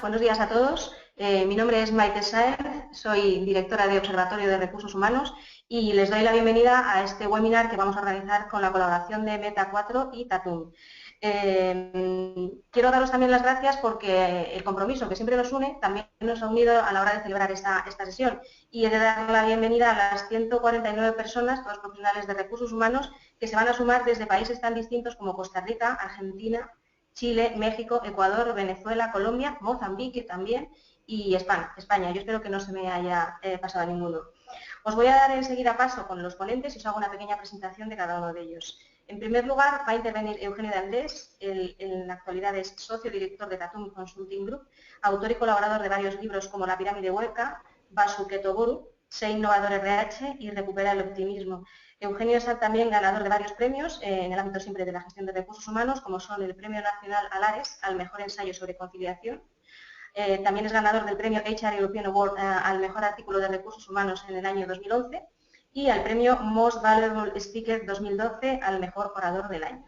buenos días a todos. Mi nombre es Maite Sáez, soy directora de Observatorio de Recursos Humanos y les doy la bienvenida a este webinar que vamos a organizar con la colaboración de Meta 4 y Tatum. Quiero daros también las gracias porque el compromiso que siempre nos une también nos ha unido a la hora de celebrar esta sesión, y he de dar la bienvenida a las 149 personas, todos profesionales de recursos humanos, que se van a sumar desde países tan distintos como Costa Rica, Argentina, Chile, México, Ecuador, Venezuela, Colombia, Mozambique también y España. Yo espero que no se me haya pasado ninguno. Os voy a dar enseguida paso con los ponentes y os hago una pequeña presentación de cada uno de ellos. En primer lugar, va a intervenir Eugenio de Andrés, en la actualidad es socio director de Tatum Consulting Group, autor y colaborador de varios libros como La pirámide hueca, Basu Keto Guru, Sé innovador RH y Recupera el optimismo. Eugenio es también ganador de varios premios en el ámbito siempre de la gestión de recursos humanos, como son el Premio Nacional Alares al mejor ensayo sobre conciliación. También es ganador del Premio HR European Award al mejor artículo de recursos humanos en el año 2011 y al Premio Most Valuable Speaker 2012 al mejor orador del año.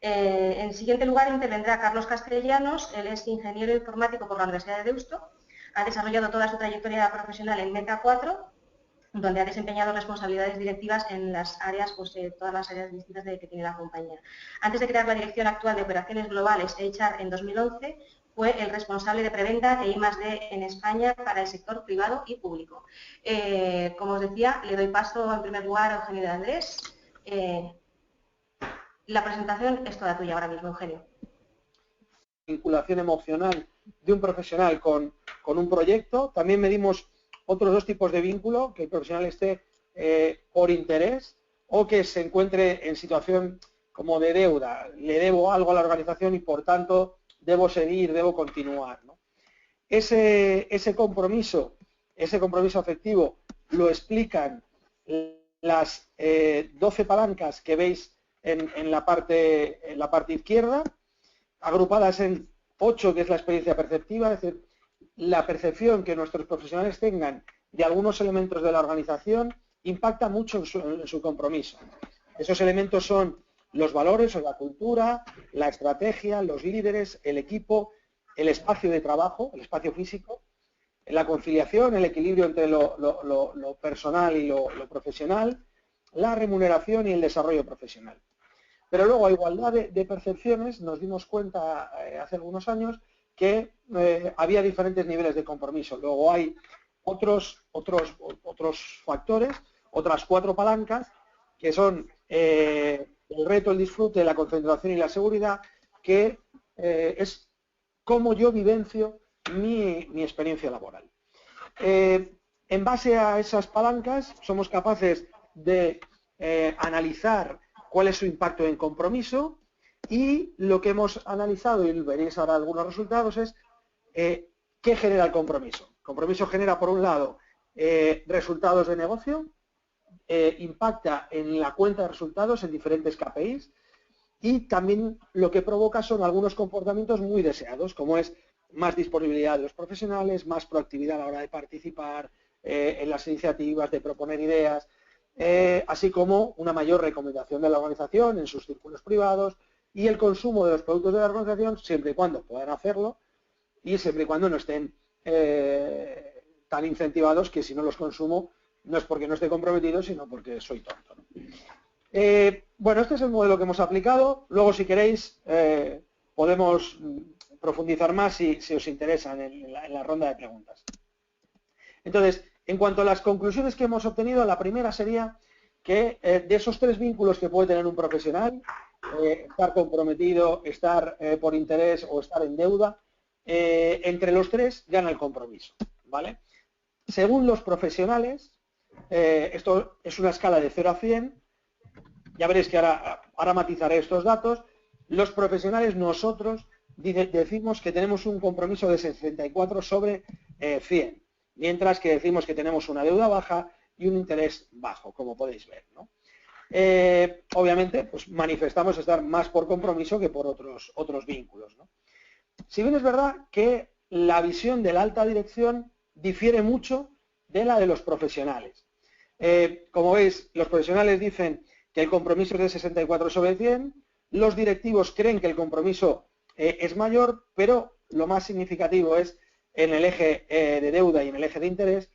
En siguiente lugar intervendrá Carlos Castellanos. Él es ingeniero informático por la Universidad de Deusto. Ha desarrollado toda su trayectoria profesional en Meta 4, donde ha desempeñado responsabilidades directivas en las áreas, todas las áreas distintas que tiene la compañía. Antes de crear la dirección actual de operaciones globales HR en 2011, fue el responsable de preventa e I+D en España para el sector privado y público. Como os decía, le doy paso en primer lugar a Eugenio de Andrés. La presentación es toda tuya ahora mismo, Eugenio. Vinculación emocional de un profesional con un proyecto. También medimos otros dos tipos de vínculo, que el profesional esté por interés o que se encuentre en situación como de deuda. Le debo algo a la organización y por tanto debo seguir, debo continuar, ¿no? Ese compromiso afectivo lo explican las 12 palancas que veis en la parte izquierda, agrupadas en 8, que es la experiencia perceptiva, es decir, la percepción que nuestros profesionales tengan de algunos elementos de la organización impacta mucho en su compromiso. Esos elementos son los valores o la cultura, la estrategia, los líderes, el equipo, el espacio de trabajo, el espacio físico, la conciliación, el equilibrio entre lo personal y lo profesional, la remuneración y el desarrollo profesional. Pero luego, a igualdad de percepciones, nos dimos cuenta hace algunos años que había diferentes niveles de compromiso. Luego hay otros factores, otras 4 palancas, que son el reto, el disfrute, la concentración y la seguridad, que es cómo yo vivencio mi experiencia laboral. En base a esas palancas somos capaces de analizar cuál es su impacto en compromiso, y lo que hemos analizado, y veréis ahora algunos resultados, es qué genera el compromiso. El compromiso genera, por un lado, resultados de negocio, impacta en la cuenta de resultados en diferentes KPIs, y también lo que provoca son algunos comportamientos muy deseados, como es más disponibilidad de los profesionales, más proactividad a la hora de participar en las iniciativas, de proponer ideas, así como una mayor recomendación de la organización en sus círculos privados y el consumo de los productos de la organización siempre y cuando puedan hacerlo y siempre y cuando no estén tan incentivados que si no los consumo no es porque no esté comprometido, sino porque soy tonto, ¿no? Bueno, este es el modelo que hemos aplicado. Luego, si queréis, podemos profundizar más si os interesa en la ronda de preguntas. Entonces, en cuanto a las conclusiones que hemos obtenido, la primera sería que de esos 3 vínculos que puede tener un profesional, estar comprometido, estar por interés o estar en deuda, entre los 3 gana el compromiso, ¿vale? Según los profesionales, esto es una escala de 0 a 100, ya veréis que ahora matizaré estos datos. Los profesionales, nosotros decimos que tenemos un compromiso de 64 sobre 100, mientras que decimos que tenemos una deuda baja y un interés bajo, como podéis ver, ¿no? Obviamente, pues manifestamos estar más por compromiso que por otros vínculos, ¿no? Si bien es verdad que la visión de la alta dirección difiere mucho de la de los profesionales. Como veis, los profesionales dicen que el compromiso es de 64 sobre 100, los directivos creen que el compromiso es mayor, pero lo más significativo es en el eje de deuda y en el eje de interés,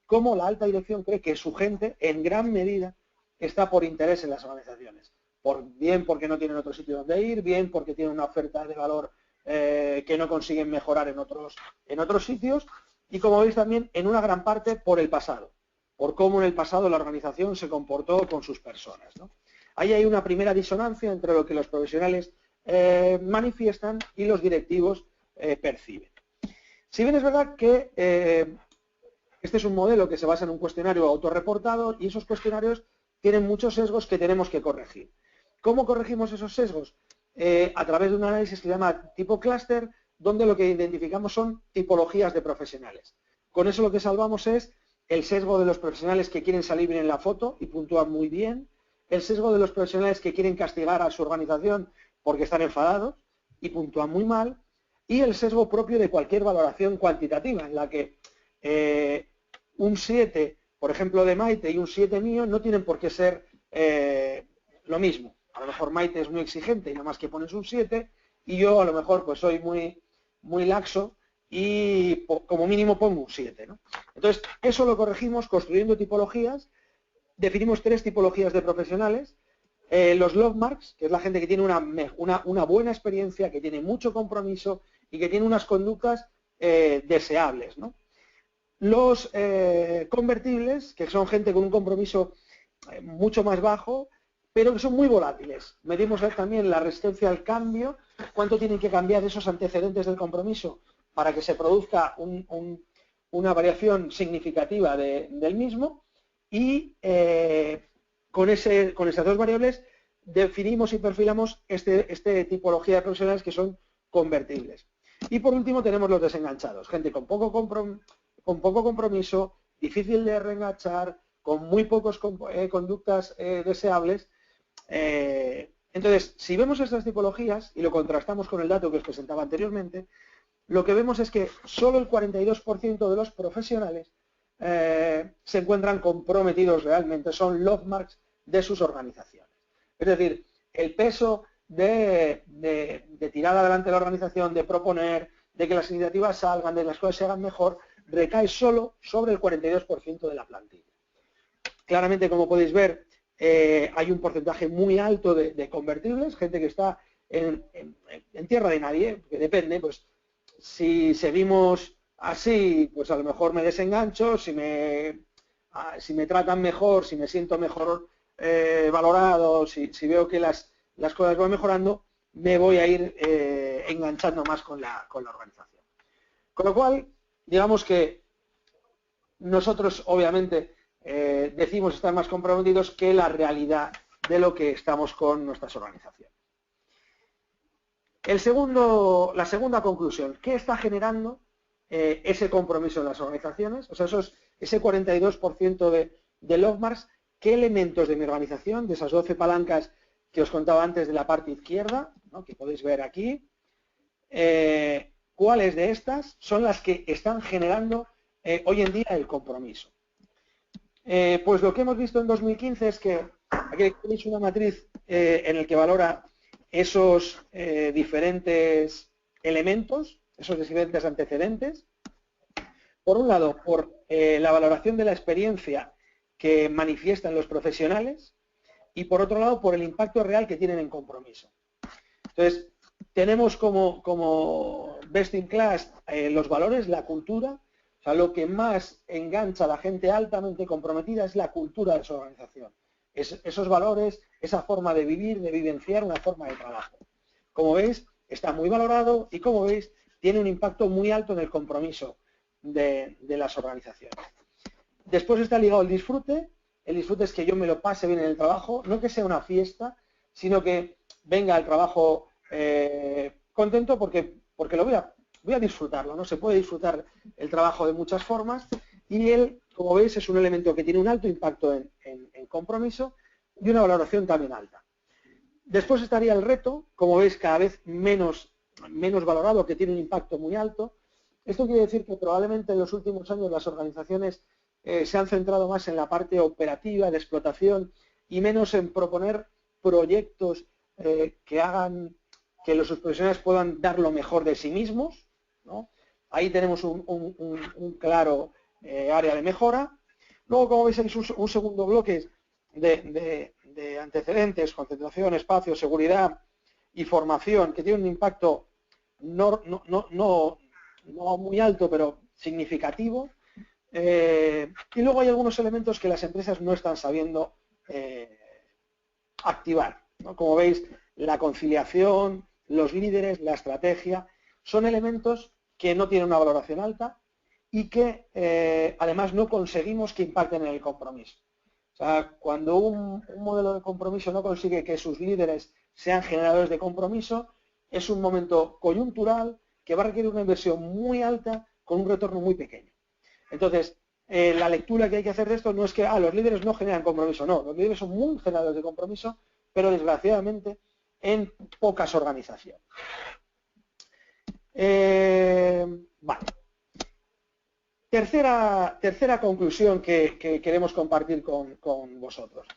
cómo la alta dirección cree que su gente, en gran medida, está por interés en las organizaciones. Bien porque no tienen otro sitio donde ir, bien porque tienen una oferta de valor que no consiguen mejorar en otros sitios, y como veis también, en una gran parte, por el pasado, por cómo en el pasado la organización se comportó con sus personas, ¿no? Ahí hay una primera disonancia entre lo que los profesionales manifiestan y los directivos perciben. Si bien es verdad que este es un modelo que se basa en un cuestionario autorreportado y esos cuestionarios tienen muchos sesgos que tenemos que corregir. ¿Cómo corregimos esos sesgos? A través de un análisis que se llama tipo clúster, donde lo que identificamos son tipologías de profesionales. Con eso lo que salvamos es el sesgo de los profesionales que quieren salir bien en la foto y puntúan muy bien, el sesgo de los profesionales que quieren castigar a su organización porque están enfadados y puntúan muy mal, y el sesgo propio de cualquier valoración cuantitativa, en la que un 7, por ejemplo, de Maite y un 7 mío no tienen por qué ser lo mismo. A lo mejor Maite es muy exigente y nada más que pones un 7, y yo a lo mejor pues soy muy laxo y como mínimo pongo un 7, ¿no? Entonces, eso lo corregimos construyendo tipologías. Definimos 3 tipologías de profesionales. Los love marks, que es la gente que tiene una buena experiencia, que tiene mucho compromiso y que tiene unas conductas deseables, ¿no? Los convertibles, que son gente con un compromiso mucho más bajo, pero que son muy volátiles. Medimos también la resistencia al cambio, cuánto tienen que cambiar esos antecedentes del compromiso para que se produzca una variación significativa del mismo, y con esas 2 variables definimos y perfilamos este tipología de profesionales que son convertibles. Y por último tenemos los desenganchados, gente con poco compromiso, difícil de reenganchar, con muy pocas conductas deseables. Entonces, si vemos estas tipologías y lo contrastamos con el dato que os presentaba anteriormente, lo que vemos es que solo el 42% de los profesionales se encuentran comprometidos realmente, son love marks de sus organizaciones. Es decir, el peso de tirar adelante la organización, de proponer, de que las iniciativas salgan, de que las cosas se hagan mejor, recae solo sobre el 42% de la plantilla. Claramente, como podéis ver, hay un porcentaje muy alto de convertibles, gente que está en tierra de nadie, que depende, pues si seguimos así, pues a lo mejor me desengancho, si me tratan mejor, si me siento mejor valorado, si veo que las cosas van mejorando, me voy a ir enganchando más con la organización. Con lo cual, digamos que nosotros obviamente decimos estar más comprometidos que la realidad de lo que estamos con nuestras organizaciones. La segunda conclusión, ¿qué está generando ese compromiso en las organizaciones? O sea, ese 42% de love marks, ¿qué elementos de mi organización, de esas 12 palancas que os contaba antes de la parte izquierda, ¿no?, que podéis ver aquí, cuáles de estas son las que están generando hoy en día el compromiso? Pues lo que hemos visto en 2015 es que aquí tenéis una matriz en el que valora esos diferentes elementos, esos diferentes antecedentes. Por un lado, por la valoración de la experiencia que manifiestan los profesionales, y por otro lado, por el impacto real que tienen en compromiso. Entonces, tenemos como best in class los valores, la cultura. O sea, lo que más engancha a la gente altamente comprometida es la cultura de su organización. Esos valores, esa forma de vivir, de vivenciar una forma de trabajo. Como veis, está muy valorado y, como veis, tiene un impacto muy alto en el compromiso de las organizaciones. Después está ligado el disfrute. El disfrute es que yo me lo pase bien en el trabajo, no que sea una fiesta, sino que venga al trabajo contento porque lo voy a disfrutarlo, ¿no? Se puede disfrutar el trabajo de muchas formas, y él, como veis, es un elemento que tiene un alto impacto en compromiso y una valoración también alta. Después estaría el reto, como veis, cada vez menos valorado, que tiene un impacto muy alto. Esto quiere decir que probablemente en los últimos años las organizaciones se han centrado más en la parte operativa, de explotación, y menos en proponer proyectos que hagan que los profesionales puedan dar lo mejor de sí mismos, ¿no? Ahí tenemos un claro área de mejora. Luego, como veis, es un segundo bloque de antecedentes, concentración, espacio, seguridad y formación, que tiene un impacto no muy alto, pero significativo. Y luego hay algunos elementos que las empresas no están sabiendo activar, ¿no? Como veis, la conciliación, los líderes, la estrategia, son elementos que no tienen una valoración alta y que además no conseguimos que impacten en el compromiso. O sea, cuando un modelo de compromiso no consigue que sus líderes sean generadores de compromiso, es un momento coyuntural que va a requerir una inversión muy alta con un retorno muy pequeño. Entonces, la lectura que hay que hacer de esto no es que los líderes no generan compromiso, no, los líderes son muy generadores de compromiso, pero desgraciadamente en pocas organizaciones. Vale. Tercera conclusión que queremos compartir con vosotros.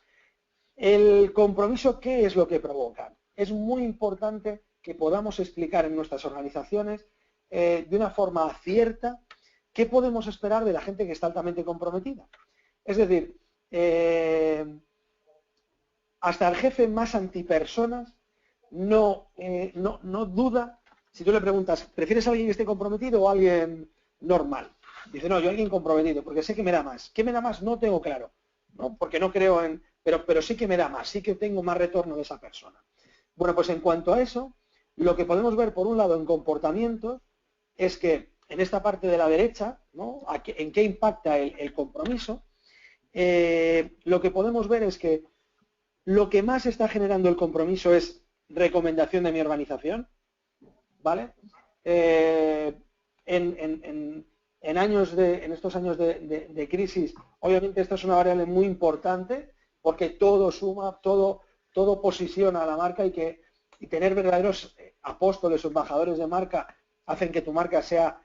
El compromiso, ¿qué es lo que provoca? Es muy importante que podamos explicar en nuestras organizaciones de una forma cierta qué podemos esperar de la gente que está altamente comprometida. Es decir, hasta el jefe más antipersonas no duda. Si tú le preguntas, ¿prefieres a alguien que esté comprometido o a alguien normal? Dice, no, yo a alguien comprometido, porque sé que me da más. ¿Qué me da más? No tengo claro, ¿no? Porque no creo en... Pero sí que me da más, sí que tengo más retorno de esa persona. Bueno, pues en cuanto a eso, lo que podemos ver, por un lado, en comportamientos, es que en esta parte de la derecha, ¿no? ¿En qué impacta el compromiso? Lo que podemos ver es que lo que más está generando el compromiso es recomendación de mi organización, ¿vale? En estos años de crisis, obviamente esta es una variable muy importante porque todo suma, todo posiciona a la marca y tener verdaderos apóstoles o embajadores de marca hacen que tu marca sea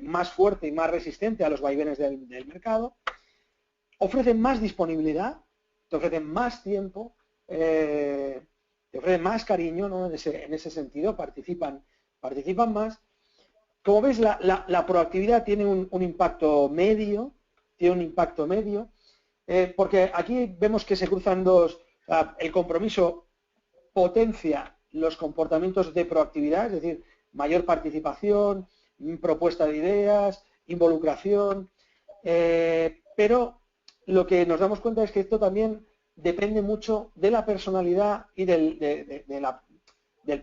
más fuerte y más resistente a los vaivenes del mercado. Ofrecen más disponibilidad, te ofrecen más tiempo, te ofrecen más cariño, ¿no? En ese sentido, participan más. Como veis, la proactividad tiene un impacto medio, porque aquí vemos que se cruzan dos. El compromiso potencia los comportamientos de proactividad, es decir, mayor participación, propuesta de ideas, involucración, pero lo que nos damos cuenta es que esto también depende mucho de la personalidad y del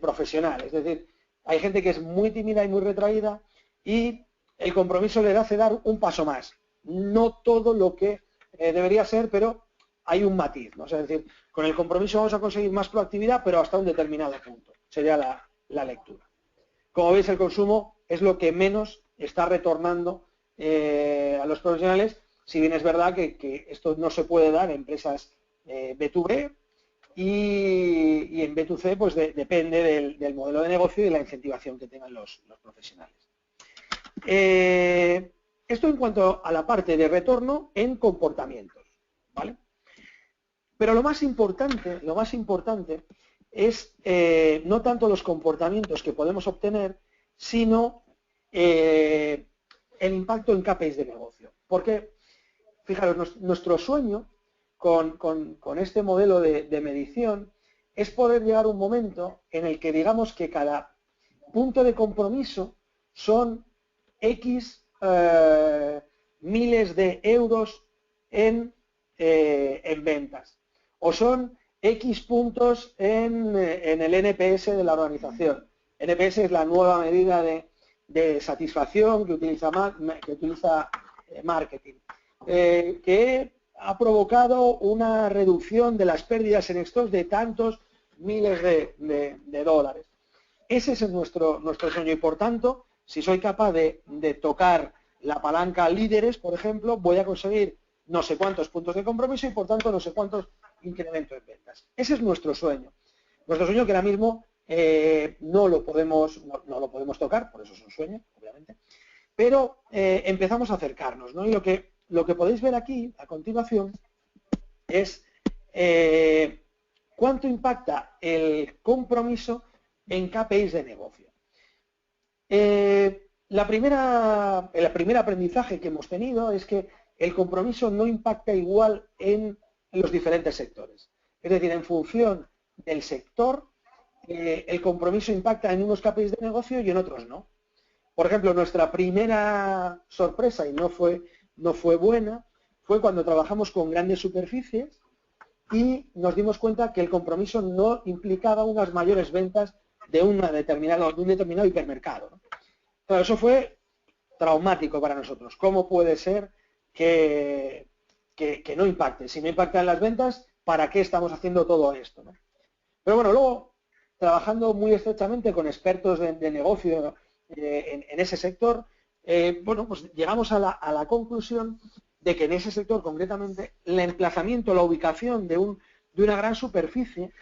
profesional. Es decir, hay gente que es muy tímida y muy retraída y el compromiso le hace dar un paso más. No todo lo que debería ser, pero hay un matiz, ¿no? O sea, es decir, con el compromiso vamos a conseguir más proactividad, pero hasta un determinado punto. Sería la lectura. Como veis, el consumo es lo que menos está retornando a los profesionales, si bien es verdad que esto no se puede dar en empresas B2B y en B2C pues depende del modelo de negocio y de la incentivación que tengan los profesionales. Esto en cuanto a la parte de retorno en comportamientos, ¿vale? Pero lo más importante es no tanto los comportamientos que podemos obtener, sino el impacto en KPIs de negocio. Porque, fijaros, nuestro sueño con este modelo de medición es poder llegar a un momento en el que digamos que cada punto de compromiso son X miles de euros en ventas, o son X puntos en el NPS de la organización. NPS es la nueva medida de satisfacción que utiliza marketing, que ha provocado una reducción de las pérdidas en stocks de tantos miles de dólares. Ese es nuestro sueño y, por tanto, si soy capaz de tocar la palanca líderes, por ejemplo, voy a conseguir no sé cuántos puntos de compromiso y, por tanto, no sé cuántos incrementos en ventas. Ese es nuestro sueño. Nuestro sueño que ahora mismo no lo podemos tocar, por eso es un sueño, obviamente, pero empezamos a acercarnos, ¿no? Y lo que podéis ver aquí, a continuación, es cuánto impacta el compromiso en KPIs de negocio. El primer aprendizaje que hemos tenido es que el compromiso no impacta igual en los diferentes sectores. Es decir, en función del sector, el compromiso impacta en unos KPIs de negocio y en otros no. Por ejemplo, nuestra primera sorpresa, y no fue buena, fue cuando trabajamos con grandes superficies y nos dimos cuenta que el compromiso no implicaba unas mayores ventas de un determinado hipermercado, ¿no? Claro, eso fue traumático para nosotros. ¿Cómo puede ser que no impacte? Si no impacta en las ventas, ¿para qué estamos haciendo todo esto, ¿no? Pero bueno, luego, trabajando muy estrechamente con expertos de negocio en ese sector, bueno, pues llegamos a la conclusión de que en ese sector concretamente el emplazamiento, la ubicación de una gran superficie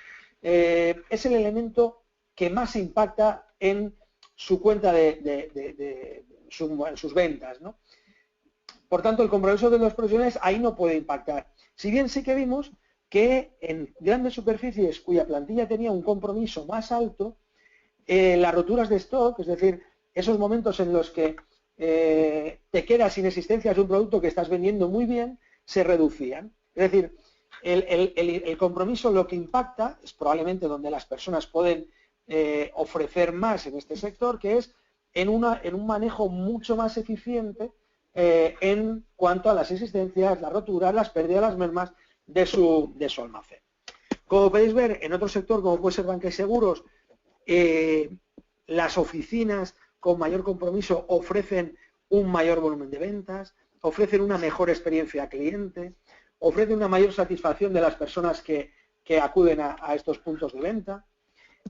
es el elemento que más impacta en su cuenta en sus ventas, ¿no? Por tanto, el compromiso de los profesionales ahí no puede impactar. Si bien sí que vimos que en grandes superficies cuya plantilla tenía un compromiso más alto, las roturas de stock, es decir, esos momentos en los que te quedas sin existencias de un producto que estás vendiendo muy bien, se reducían. Es decir, el compromiso lo que impacta es probablemente donde las personas pueden ofrecer más en este sector, que es en un manejo mucho más eficiente en cuanto a las existencias, las roturas, las pérdidas, las mermas de su almacén. Como podéis ver, en otro sector, como puede ser banca y seguros, las oficinas con mayor compromiso ofrecen un mayor volumen de ventas, ofrecen una mejor experiencia cliente, ofrecen una mayor satisfacción de las personas que acuden a estos puntos de venta.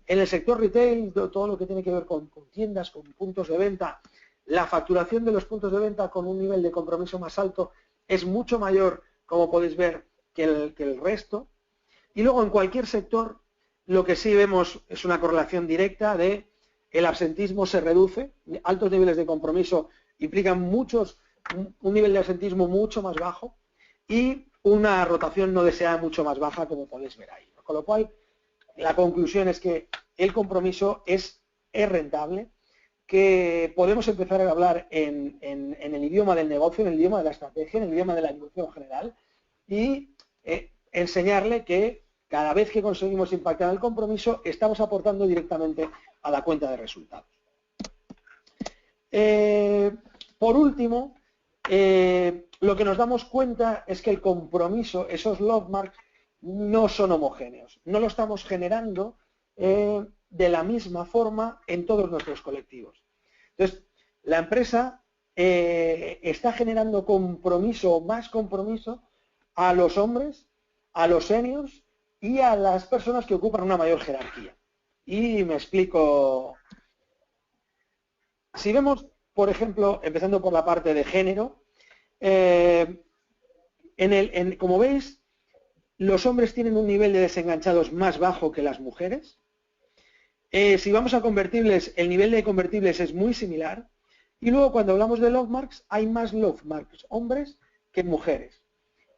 En el sector retail, todo lo que tiene que ver con tiendas, con puntos de venta, la facturación de los puntos de venta con un nivel de compromiso más alto es mucho mayor, como podéis ver, que el resto. Y luego en cualquier sector lo que sí vemos es una correlación directa de el absentismo se reduce, altos niveles de compromiso implican un nivel de absentismo mucho más bajo y una rotación no deseada mucho más baja, como podéis ver ahí. Con lo cual, la conclusión es que el compromiso es rentable, que podemos empezar a hablar en el idioma del negocio, en el idioma de la estrategia, en el idioma de la dirección general y enseñarle que cada vez que conseguimos impactar el compromiso, estamos aportando directamente a la cuenta de resultados. Por último, lo que nos damos cuenta es que el compromiso, esos love marks, no son homogéneos. No lo estamos generando de la misma forma en todos nuestros colectivos. Entonces, la empresa está generando compromiso, más compromiso, a los hombres, a los seniors y a las personas que ocupan una mayor jerarquía. Y me explico. Si vemos, por ejemplo, empezando por la parte de género, como veis, los hombres tienen un nivel de desenganchados más bajo que las mujeres. Si vamos a convertibles, el nivel de convertibles es muy similar. Y luego, cuando hablamos de love marks, hay más love marks hombres que mujeres.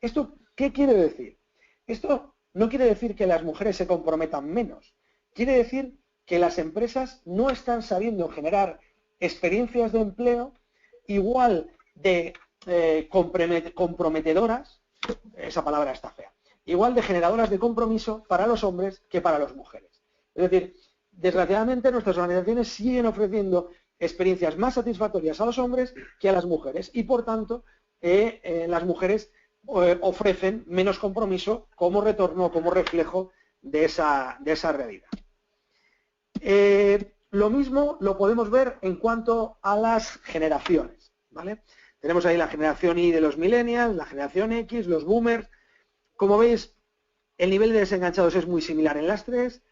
¿Esto qué quiere decir? Esto no quiere decir que las mujeres se comprometan menos. Quiere decir que las empresas no están sabiendo generar experiencias de empleo igual de comprometedoras, esa palabra está fea, igual de generadoras de compromiso para los hombres que para las mujeres. Es decir, desgraciadamente nuestras organizaciones siguen ofreciendo experiencias más satisfactorias a los hombres que a las mujeres y por tanto las mujeres ofrecen menos compromiso como retorno, como reflejo de esa realidad. Lo mismo lo podemos ver en cuanto a las generaciones, ¿vale? Tenemos ahí la generación Y de los millennials, la generación X, los boomers. Como veis, el nivel de desenganchados es muy similar en las tres.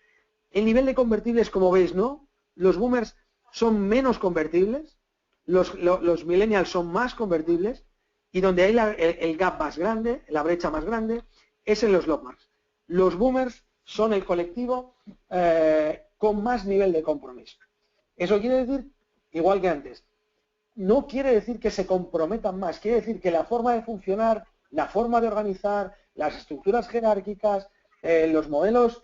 El nivel de convertibles, como veis, no. Los boomers son menos convertibles, los millennials son más convertibles y donde hay el gap más grande, la brecha más grande, es en los love marks. Los boomers son el colectivo con más nivel de compromiso. Eso quiere decir, igual que antes, no quiere decir que se comprometan más, quiere decir que la forma de funcionar, la forma de organizar, las estructuras jerárquicas, los modelos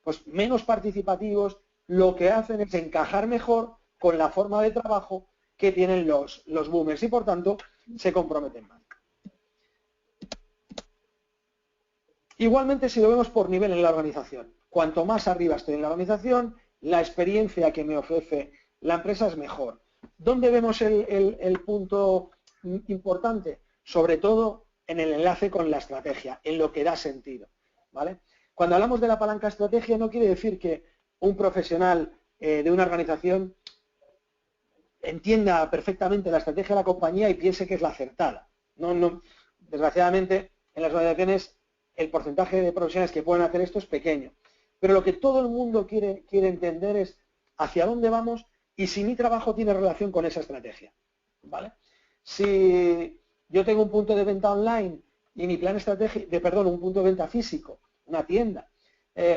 pues menos participativos, lo que hacen es encajar mejor con la forma de trabajo que tienen los boomers y por tanto se comprometen más. Igualmente si lo vemos por nivel en la organización, cuanto más arriba estoy en la organización, la experiencia que me ofrece la empresa es mejor. ¿Dónde vemos el punto importante? Sobre todo en el enlace con la estrategia, en lo que da sentido, ¿vale? Cuando hablamos de la palanca estrategia no quiere decir que un profesional de una organización entienda perfectamente la estrategia de la compañía y piense que es la acertada. No, desgraciadamente, en las organizaciones el porcentaje de profesionales que pueden hacer esto es pequeño. Pero lo que todo el mundo quiere entender es hacia dónde vamos y si mi trabajo tiene relación con esa estrategia, ¿vale? Si yo tengo un punto de venta online y mi plan estratégico, un punto de venta físico, una tienda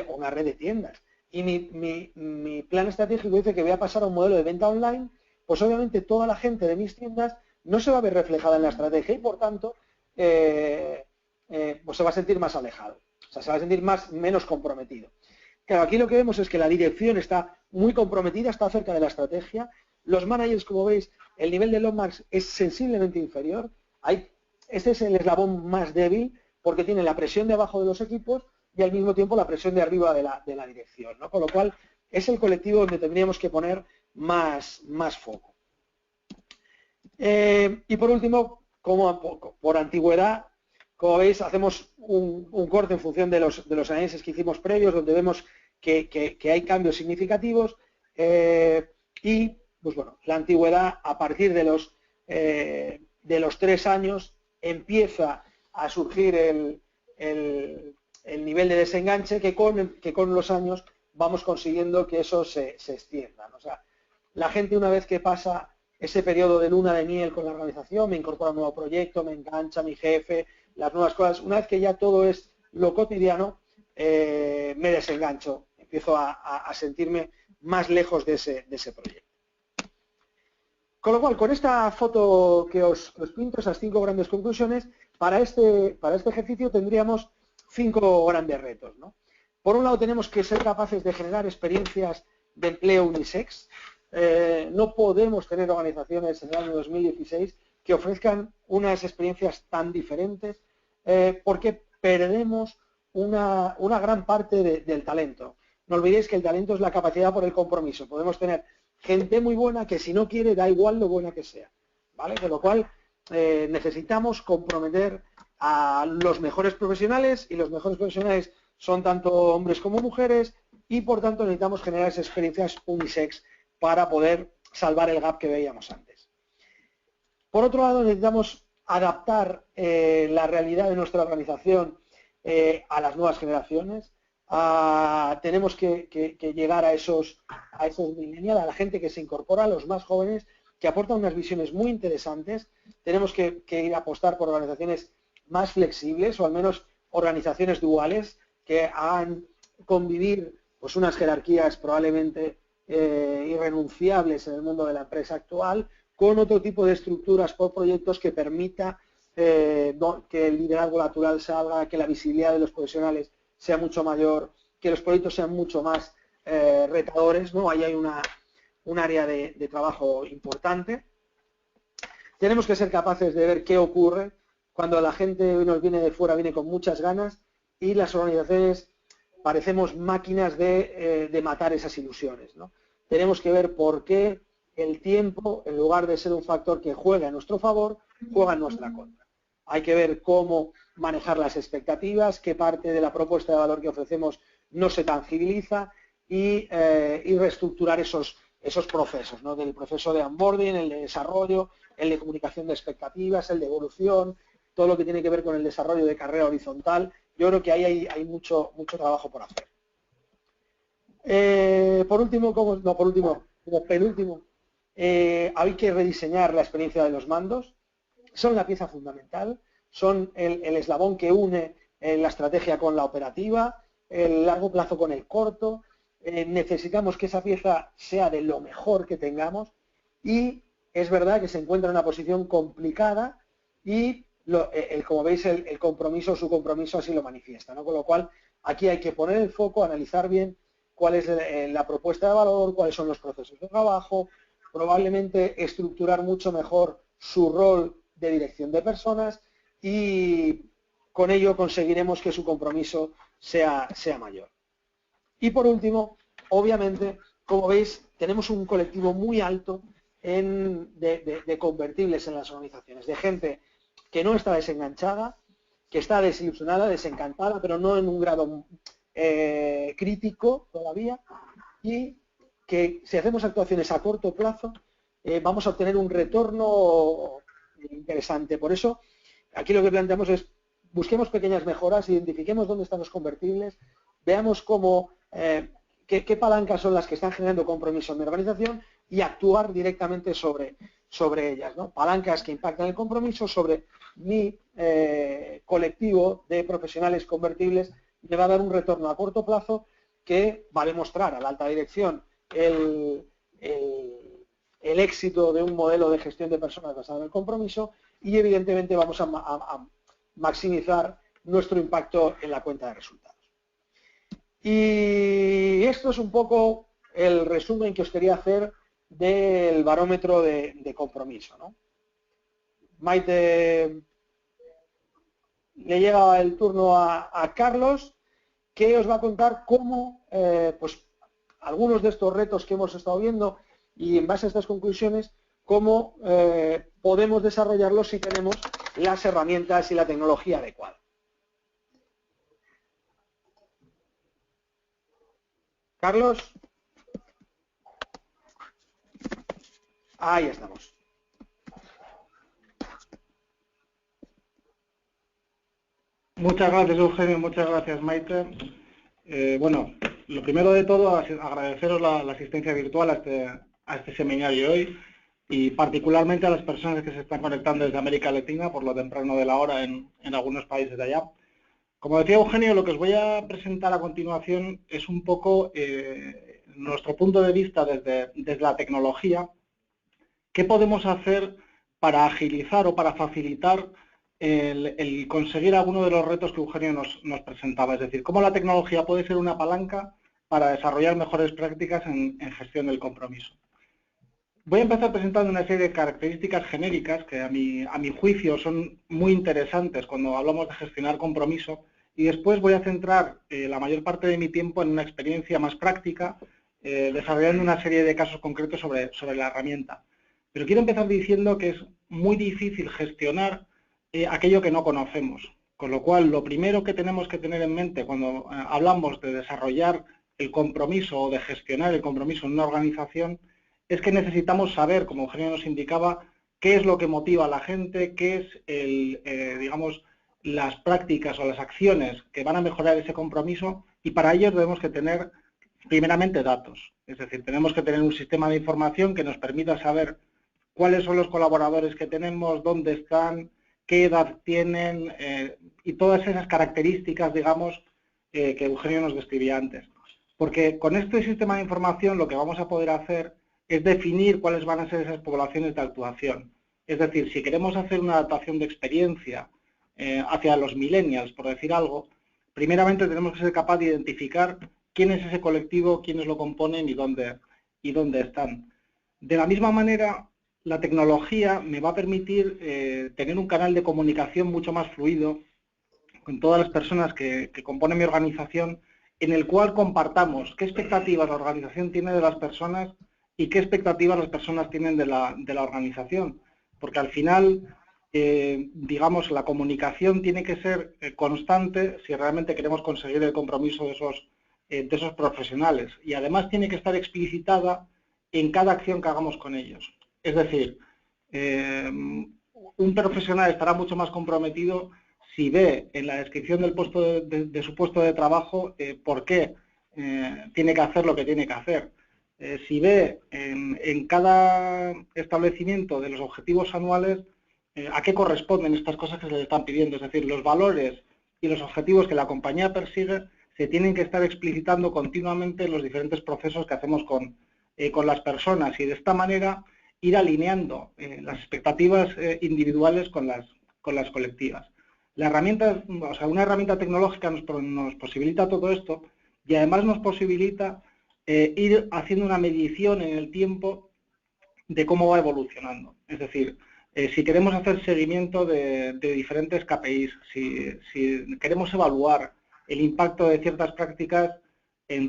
o una red de tiendas, y mi plan estratégico dice que voy a pasar a un modelo de venta online, pues obviamente toda la gente de mis tiendas no se va a ver reflejada en la estrategia y por tanto pues se va a sentir más alejado, o sea, se va a sentir menos comprometido. Claro, aquí lo que vemos es que la dirección está muy comprometida, está cerca de la estrategia. Los managers, como veis, el nivel de Longmarks es sensiblemente inferior. Este es el eslabón más débil porque tiene la presión de abajo de los equipos y al mismo tiempo la presión de arriba de la dirección, ¿no? Con lo cual es el colectivo donde tendríamos que poner más foco. Y por último, por antigüedad, como veis, hacemos un corte en función de los análisis que hicimos previos, donde vemos que hay cambios significativos y, pues bueno, la antigüedad a partir de los 3 años empieza a surgir el nivel de desenganche que con los años vamos consiguiendo que eso se extienda, ¿no? O sea, la gente una vez que pasa ese periodo de luna de miel con la organización, me incorpora un nuevo proyecto, me engancha mi jefe, las nuevas cosas, una vez que ya todo es lo cotidiano, me desengancho, empiezo a sentirme más lejos de ese proyecto. Con lo cual, con esta foto que os pinto, esas 5 grandes conclusiones, para este ejercicio tendríamos 5 grandes retos, ¿no? Por un lado tenemos que ser capaces de generar experiencias de empleo unisex. No podemos tener organizaciones en el año 2016 que ofrezcan unas experiencias tan diferentes porque perdemos una gran parte del talento. No olvidéis que el talento es la capacidad por el compromiso. Podemos tener gente muy buena que si no quiere da igual lo buena que sea, ¿vale? Con lo cual necesitamos comprometer a los mejores profesionales y los mejores profesionales son tanto hombres como mujeres y por tanto necesitamos generar esas experiencias unisex para poder salvar el gap que veíamos antes. Por otro lado, necesitamos adaptar la realidad de nuestra organización a las nuevas generaciones. Tenemos que llegar a esos millennials, a la gente que se incorpora, a los más jóvenes, que aportan unas visiones muy interesantes. Tenemos que ir a apostar por organizaciones más flexibles o al menos organizaciones duales que hagan convivir pues, unas jerarquías probablemente irrenunciables en el mundo de la empresa actual con otro tipo de estructuras por proyectos que permita que el liderazgo natural salga, que la visibilidad de los profesionales sea mucho mayor, que los proyectos sean mucho más retadores, ¿no? Ahí hay un área de trabajo importante. Tenemos que ser capaces de ver qué ocurre cuando la gente nos viene de fuera, viene con muchas ganas y las organizaciones parecemos máquinas de matar esas ilusiones, ¿no? Tenemos que ver por qué el tiempo, en lugar de ser un factor que juega a nuestro favor, juega en nuestra contra. Hay que ver cómo manejar las expectativas, qué parte de la propuesta de valor que ofrecemos no se tangibiliza y reestructurar esos procesos, ¿no? Del proceso de onboarding, el de desarrollo, el de comunicación de expectativas, el de evolución, todo lo que tiene que ver con el desarrollo de carrera horizontal. Yo creo que ahí hay mucho trabajo por hacer. Como penúltimo, hay que rediseñar la experiencia de los mandos. Son la pieza fundamental, son el eslabón que une la estrategia con la operativa, el largo plazo con el corto. Necesitamos que esa pieza sea de lo mejor que tengamos y es verdad que se encuentra en una posición complicada y como veis el compromiso, su compromiso así lo manifiesta, ¿no? Con lo cual Aquí hay que poner el foco, analizar bien cuál es la propuesta de valor, cuáles son los procesos de trabajo, probablemente estructurar mucho mejor su rol de dirección de personas y con ello conseguiremos que su compromiso sea mayor. Y por último, obviamente, como veis, tenemos un colectivo muy alto de convertibles en las organizaciones, de gente que no está desenganchada, que está desilusionada, desencantada, pero no en un grado crítico todavía, y que si hacemos actuaciones a corto plazo vamos a obtener un retorno interesante. Por eso, aquí lo que planteamos es busquemos pequeñas mejoras, identifiquemos dónde están los convertibles, veamos cómo, qué palancas son las que están generando compromiso en mi organización y actuar directamente sobre ellas, ¿no? Palancas que impactan el compromiso sobre mi colectivo de profesionales convertibles me va a dar un retorno a corto plazo que va a demostrar a la alta dirección el éxito de un modelo de gestión de personas basado en el compromiso y evidentemente vamos a maximizar nuestro impacto en la cuenta de resultados. Y esto es un poco el resumen que os quería hacer del barómetro de compromiso, ¿no? Maite, le llega el turno a Carlos, que os va a contar cómo pues, algunos de estos retos que hemos estado viendo y en base a estas conclusiones, cómo podemos desarrollarlos si tenemos las herramientas y la tecnología adecuada. Carlos. Ahí estamos. Muchas gracias, Eugenio, muchas gracias, Maite. Bueno, lo primero de todo, agradeceros la asistencia virtual a este seminario hoy y particularmente a las personas que se están conectando desde América Latina por lo temprano de la hora en algunos países de allá. Como decía Eugenio, lo que os voy a presentar a continuación es un poco nuestro punto de vista desde la tecnología. ¿Qué podemos hacer para agilizar o para facilitar el conseguir alguno de los retos que Eugenio nos presentaba? Es decir, cómo la tecnología puede ser una palanca para desarrollar mejores prácticas en gestión del compromiso. Voy a empezar presentando una serie de características genéricas que a mi juicio son muy interesantes cuando hablamos de gestionar compromiso y después voy a centrar la mayor parte de mi tiempo en una experiencia más práctica, desarrollando una serie de casos concretos sobre la herramienta. Pero quiero empezar diciendo que es muy difícil gestionar aquello que no conocemos. Con lo cual, lo primero que tenemos que tener en mente cuando hablamos de desarrollar el compromiso o de gestionar el compromiso en una organización es que necesitamos saber, como Eugenio nos indicaba, qué es lo que motiva a la gente, qué es digamos, las prácticas o las acciones que van a mejorar ese compromiso y para ello debemos que tener primeramente datos. Es decir, tenemos que tener un sistema de información que nos permita saber cuáles son los colaboradores que tenemos, dónde están, qué edad tienen y todas esas características, digamos, que Eugenio nos describía antes. Porque con este sistema de información lo que vamos a poder hacer es definir cuáles van a ser esas poblaciones de actuación. Es decir, si queremos hacer una adaptación de experiencia hacia los millennials, por decir algo, primeramente tenemos que ser capaz de identificar quién es ese colectivo, quiénes lo componen y dónde están. De la misma manera, la tecnología me va a permitir tener un canal de comunicación mucho más fluido con todas las personas que componen mi organización, en el cual compartamos qué expectativas la organización tiene de las personas y qué expectativas las personas tienen de la organización. Porque al final, digamos, la comunicación tiene que ser constante si realmente queremos conseguir el compromiso de esos profesionales. Y además tiene que estar explicitada en cada acción que hagamos con ellos. Es decir, un profesional estará mucho más comprometido si ve en la descripción del puesto de su puesto de trabajo por qué tiene que hacer lo que tiene que hacer. Si ve en cada establecimiento de los objetivos anuales a qué corresponden estas cosas que se le están pidiendo. Es decir, los valores y los objetivos que la compañía persigue se tienen que estar explicitando continuamente en los diferentes procesos que hacemos con las personas y de esta manera ir alineando las expectativas individuales con las colectivas. La herramienta, o sea, una herramienta tecnológica nos posibilita todo esto y además nos posibilita ir haciendo una medición en el tiempo de cómo va evolucionando. Es decir, si queremos hacer seguimiento de diferentes KPIs, si queremos evaluar el impacto de ciertas prácticas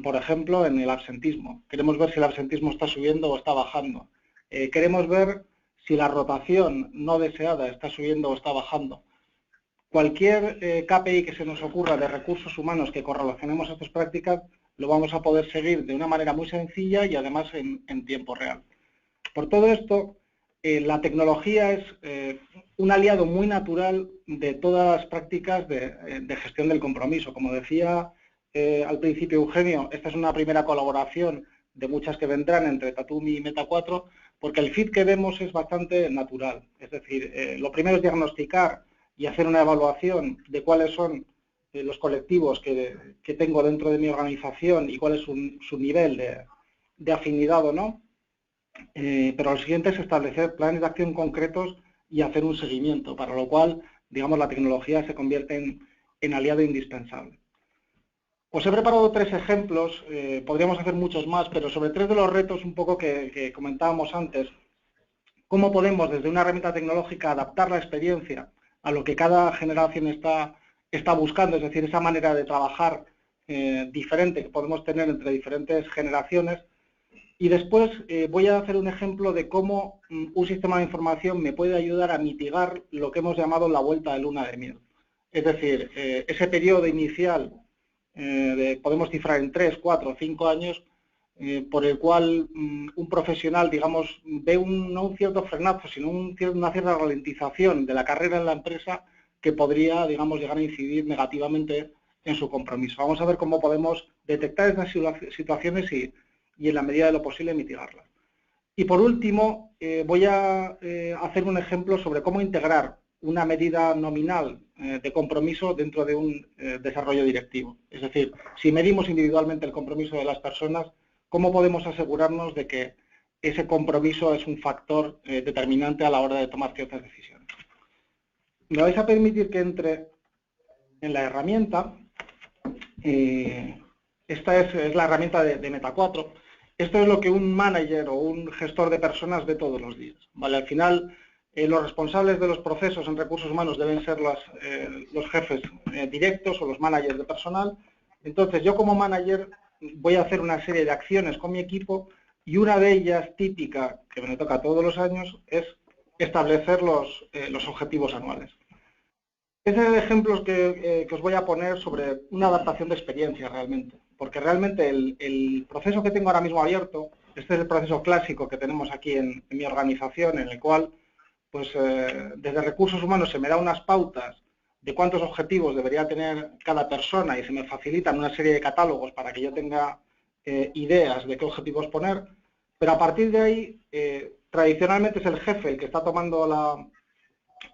por ejemplo, en el absentismo. Queremos ver si el absentismo está subiendo o está bajando. Queremos ver si la rotación no deseada está subiendo o está bajando. Cualquier KPI que se nos ocurra de recursos humanos que correlacionemos a estas prácticas, lo vamos a poder seguir de una manera muy sencilla y además en tiempo real. Por todo esto, la tecnología es un aliado muy natural de todas las prácticas de gestión del compromiso. Como decía al principio Eugenio, esta es una primera colaboración de muchas que vendrán entre Tatumi y Meta4, porque el fit que vemos es bastante natural. Es decir, lo primero es diagnosticar y hacer una evaluación de cuáles son los colectivos que tengo dentro de mi organización y cuál es su nivel de afinidad o no. Pero lo siguiente es establecer planes de acción concretos y hacer un seguimiento, para lo cual, digamos, la tecnología se convierte en aliado indispensable. Os he preparado 3 ejemplos, podríamos hacer muchos más, pero sobre 3 de los retos un poco que comentábamos antes. Cómo podemos, desde una herramienta tecnológica, adaptar la experiencia a lo que cada generación está buscando, es decir, esa manera de trabajar diferente que podemos tener entre diferentes generaciones. Y después voy a hacer un ejemplo de cómo un sistema de información me puede ayudar a mitigar lo que hemos llamado la vuelta de luna de miel. Es decir, ese periodo inicial podemos cifrar en 3, 4, 5 años, por el cual un profesional, digamos, ve no un cierto frenazo, sino una cierta ralentización de la carrera en la empresa que podría, digamos, llegar a incidir negativamente en su compromiso. Vamos a ver cómo podemos detectar estas situaciones y en la medida de lo posible mitigarlas. Y por último, voy a hacer un ejemplo sobre cómo integrar una medida nominal de compromiso dentro de un desarrollo directivo. Es decir, si medimos individualmente el compromiso de las personas, ¿cómo podemos asegurarnos de que ese compromiso es un factor determinante a la hora de tomar ciertas decisiones? Me vais a permitir que entre en la herramienta. Esta es la herramienta de Meta4. Esto es lo que un manager o un gestor de personas ve todos los días. ¿Vale? Al final, los responsables de los procesos en recursos humanos deben ser los jefes directos o los managers de personal. Entonces, yo como manager voy a hacer una serie de acciones con mi equipo y una de ellas, típica, que me toca todos los años, es establecer los objetivos anuales. Este es el ejemplo que os voy a poner sobre una adaptación de experiencia realmente, porque realmente el proceso que tengo ahora mismo abierto, este es el proceso clásico que tenemos aquí en mi organización, en el cual pues desde recursos humanos se me da unas pautas de cuántos objetivos debería tener cada persona y se me facilitan una serie de catálogos para que yo tenga ideas de qué objetivos poner, pero a partir de ahí tradicionalmente es el jefe el que está tomando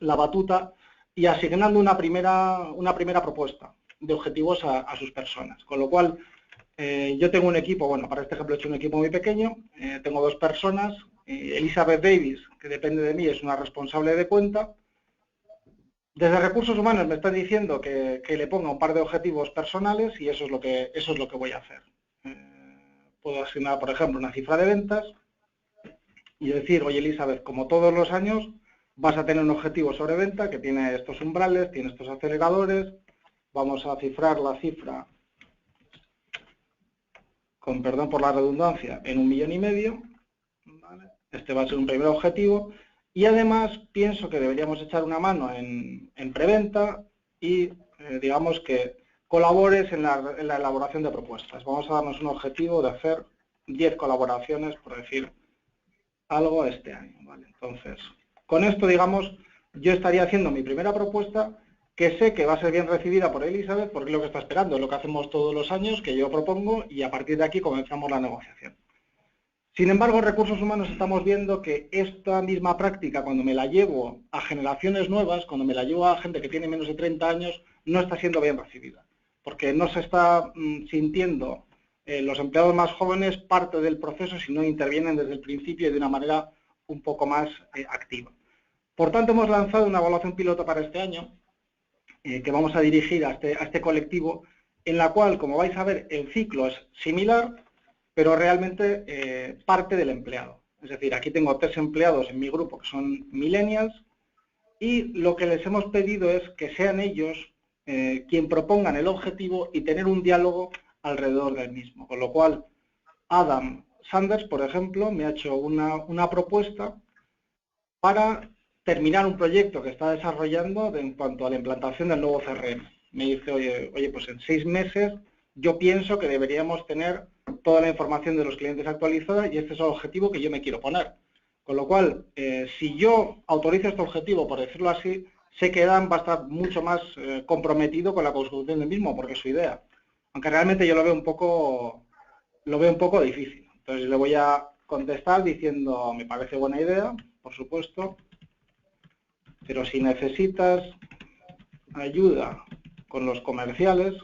la batuta y asignando una primera propuesta de objetivos a sus personas. Con lo cual, yo tengo un equipo, bueno, para este ejemplo he hecho un equipo muy pequeño, tengo 2 personas, Elizabeth Davis, que depende de mí, es una responsable de cuenta. Desde recursos humanos me están diciendo que le ponga un par de objetivos personales y eso es lo que voy a hacer. Puedo asignar, por ejemplo, una cifra de ventas y decir, oye Elizabeth, como todos los años, vas a tener un objetivo sobre venta que tiene estos umbrales, tiene estos aceleradores. Vamos a cifrar la cifra, con perdón por la redundancia, en 1,5 millones. ¿Vale? Este va a ser un primer objetivo. Y además pienso que deberíamos echar una mano en preventa y digamos que colabores en la elaboración de propuestas. Vamos a darnos un objetivo de hacer 10 colaboraciones, por decir algo, este año. ¿Vale? Entonces, con esto, digamos, yo estaría haciendo mi primera propuesta que sé que va a ser bien recibida por Elizabeth porque es lo que está esperando, es lo que hacemos todos los años, que yo propongo y a partir de aquí comenzamos la negociación. Sin embargo, en recursos humanos estamos viendo que esta misma práctica, cuando me la llevo a generaciones nuevas, cuando me la llevo a gente que tiene menos de 30 años, no está siendo bien recibida, porque no se está sintiendo los empleados más jóvenes parte del proceso si no intervienen desde el principio y de una manera un poco más activa. Por tanto, hemos lanzado una evaluación piloto para este año, que vamos a dirigir a este colectivo, en la cual, como vais a ver, el ciclo es similar, pero realmente parte del empleado. Es decir, aquí tengo 3 empleados en mi grupo que son millennials, y lo que les hemos pedido es que sean ellos quien propongan el objetivo y tener un diálogo alrededor del mismo. Con lo cual, Adam Sanders, por ejemplo, me ha hecho una propuesta para terminar un proyecto que está desarrollando en cuanto a la implantación del nuevo CRM. Me dice, oye, pues en 6 meses yo pienso que deberíamos tener toda la información de los clientes actualizada y este es el objetivo que yo me quiero poner. Con lo cual, si yo autorizo este objetivo, por decirlo así, sé que Dan va a estar mucho más comprometido con la consecución del mismo, porque es su idea. Aunque realmente yo lo veo un poco difícil. Entonces le voy a contestar diciendo, me parece buena idea, por supuesto, pero si necesitas ayuda con los comerciales,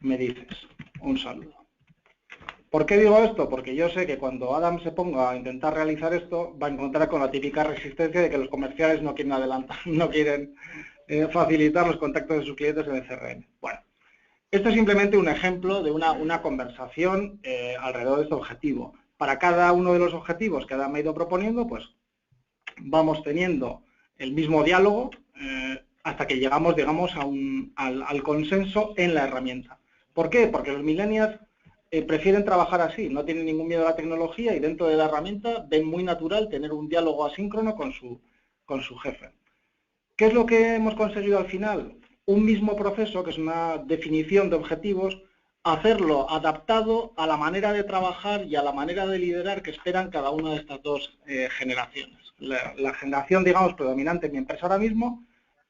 me dices. Un saludo. ¿Por qué digo esto? Porque yo sé que cuando Adam se ponga a intentar realizar esto, va a encontrar con la típica resistencia de que los comerciales no quieren adelantar, no quieren facilitar los contactos de sus clientes en el CRM. Bueno, esto es simplemente un ejemplo de una conversación alrededor de este objetivo. Para cada uno de los objetivos que Adam me ha ido proponiendo, pues vamos teniendo el mismo diálogo hasta que llegamos, digamos, al consenso en la herramienta. ¿Por qué? Porque los millennials prefieren trabajar así, no tienen ningún miedo a la tecnología y dentro de la herramienta ven muy natural tener un diálogo asíncrono con su jefe. ¿Qué es lo que hemos conseguido al final? Un mismo proceso, que es una definición de objetivos, hacerlo adaptado a la manera de trabajar y a la manera de liderar que esperan cada una de estas dos generaciones. La generación, digamos, predominante en mi empresa ahora mismo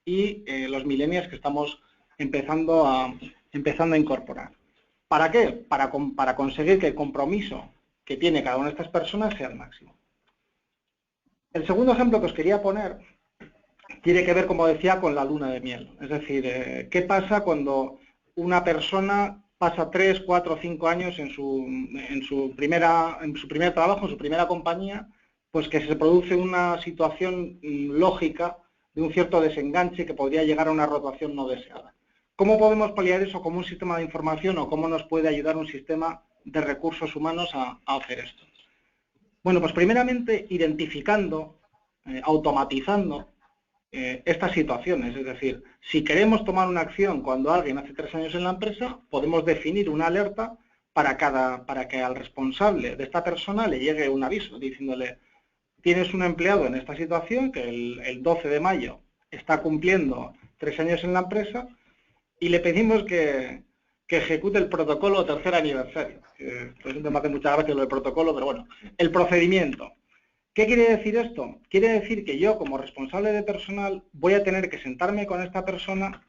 y los millennials que estamos empezando a incorporar. ¿Para qué? Para conseguir que el compromiso que tiene cada una de estas personas sea el máximo. El segundo ejemplo que os quería poner tiene que ver, como decía, con la luna de miel. Es decir, ¿qué pasa cuando una persona pasa 3, 4, 5 años en su primer trabajo, en su primera compañía, pues que se produce una situación lógica de un cierto desenganche que podría llegar a una rotación no deseada? ¿Cómo podemos paliar eso como un sistema de información o cómo nos puede ayudar un sistema de recursos humanos a hacer esto? Bueno, pues primeramente identificando, automatizando estas situaciones. Es decir, si queremos tomar una acción cuando alguien hace 3 años en la empresa, podemos definir una alerta para que al responsable de esta persona le llegue un aviso diciéndole: tienes un empleado en esta situación que el 12 de mayo está cumpliendo 3 años en la empresa y le pedimos que ejecute el protocolo tercer aniversario. Pues me hace mucha gracia lo del protocolo, pero bueno, el procedimiento. ¿Qué quiere decir esto? Quiere decir que yo, como responsable de personal, voy a tener que sentarme con esta persona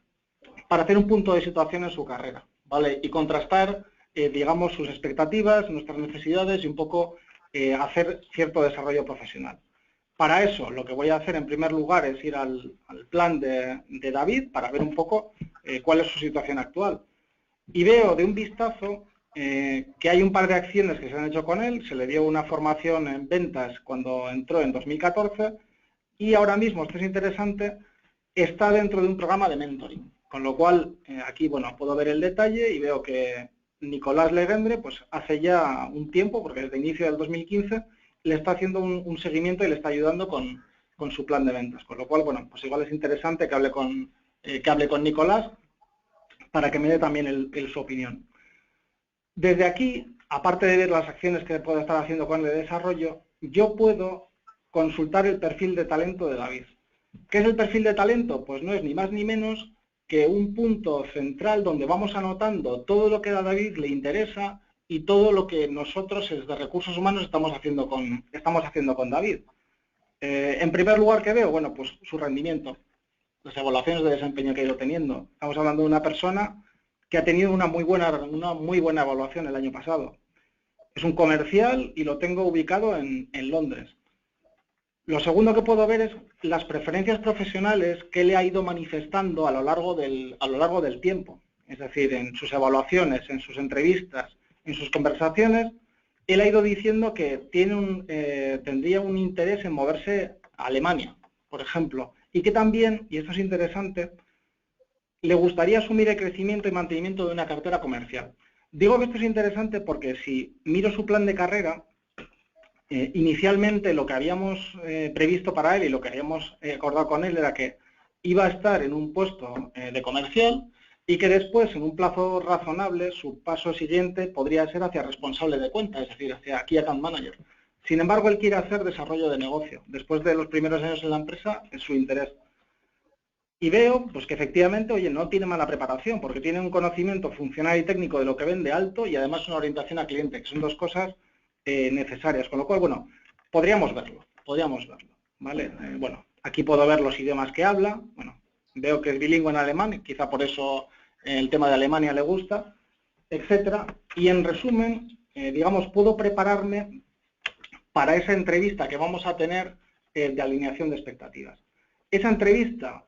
para hacer un punto de situación en su carrera, ¿vale? Y contrastar, digamos, sus expectativas, nuestras necesidades y un poco hacer cierto desarrollo profesional. Para eso, lo que voy a hacer en primer lugar es ir al plan de David para ver un poco cuál es su situación actual. Y veo de un vistazo que hay un par de acciones que se han hecho con él. Se le dio una formación en ventas cuando entró en 2014 y ahora mismo, esto es interesante, está dentro de un programa de mentoring. Con lo cual, aquí, bueno, puedo ver el detalle y veo que Nicolás Legendre, pues hace ya un tiempo, porque desde inicio del 2015, le está haciendo un seguimiento y le está ayudando con su plan de ventas. Con lo cual, bueno, pues igual es interesante que hable con Nicolás para que me dé también su opinión. Desde aquí, aparte de ver las acciones que puedo estar haciendo con el de desarrollo, yo puedo consultar el perfil de talento de David. ¿Qué es el perfil de talento? Pues no es ni más ni menos que un punto central donde vamos anotando todo lo que a David le interesa y todo lo que nosotros desde Recursos Humanos estamos haciendo con David. En primer lugar, ¿qué veo? Bueno, pues su rendimiento, las evaluaciones de desempeño que ha ido teniendo. Estamos hablando de una persona que ha tenido una muy buena evaluación el año pasado. Es un comercial y lo tengo ubicado en Londres. Lo segundo que puedo ver es las preferencias profesionales que le ha ido manifestando a lo largo del tiempo. Es decir, en sus evaluaciones, en sus entrevistas, en sus conversaciones, él ha ido diciendo que tendría un interés en moverse a Alemania, por ejemplo, y que también, y esto es interesante, le gustaría asumir el crecimiento y mantenimiento de una cartera comercial. Digo que esto es interesante porque si miro su plan de carrera, inicialmente lo que habíamos previsto para él y lo que habíamos acordado con él era que iba a estar en un puesto de comercial y que después, en un plazo razonable, su paso siguiente podría ser hacia responsable de cuenta, es decir, hacia Key Account Manager. Sin embargo, él quiere hacer desarrollo de negocio. Después de los primeros años en la empresa, es su interés. Y veo pues, que efectivamente, oye, no tiene mala preparación, porque tiene un conocimiento funcional y técnico de lo que vende alto y además una orientación al cliente, que son dos cosas necesarias. Con lo cual, bueno, podríamos verlo, ¿vale? Bueno, aquí puedo ver los idiomas que habla, bueno, veo que es bilingüe en alemán, quizá por eso el tema de Alemania le gusta, etcétera. Y en resumen, digamos, puedo prepararme para esa entrevista que vamos a tener de alineación de expectativas. Esa entrevista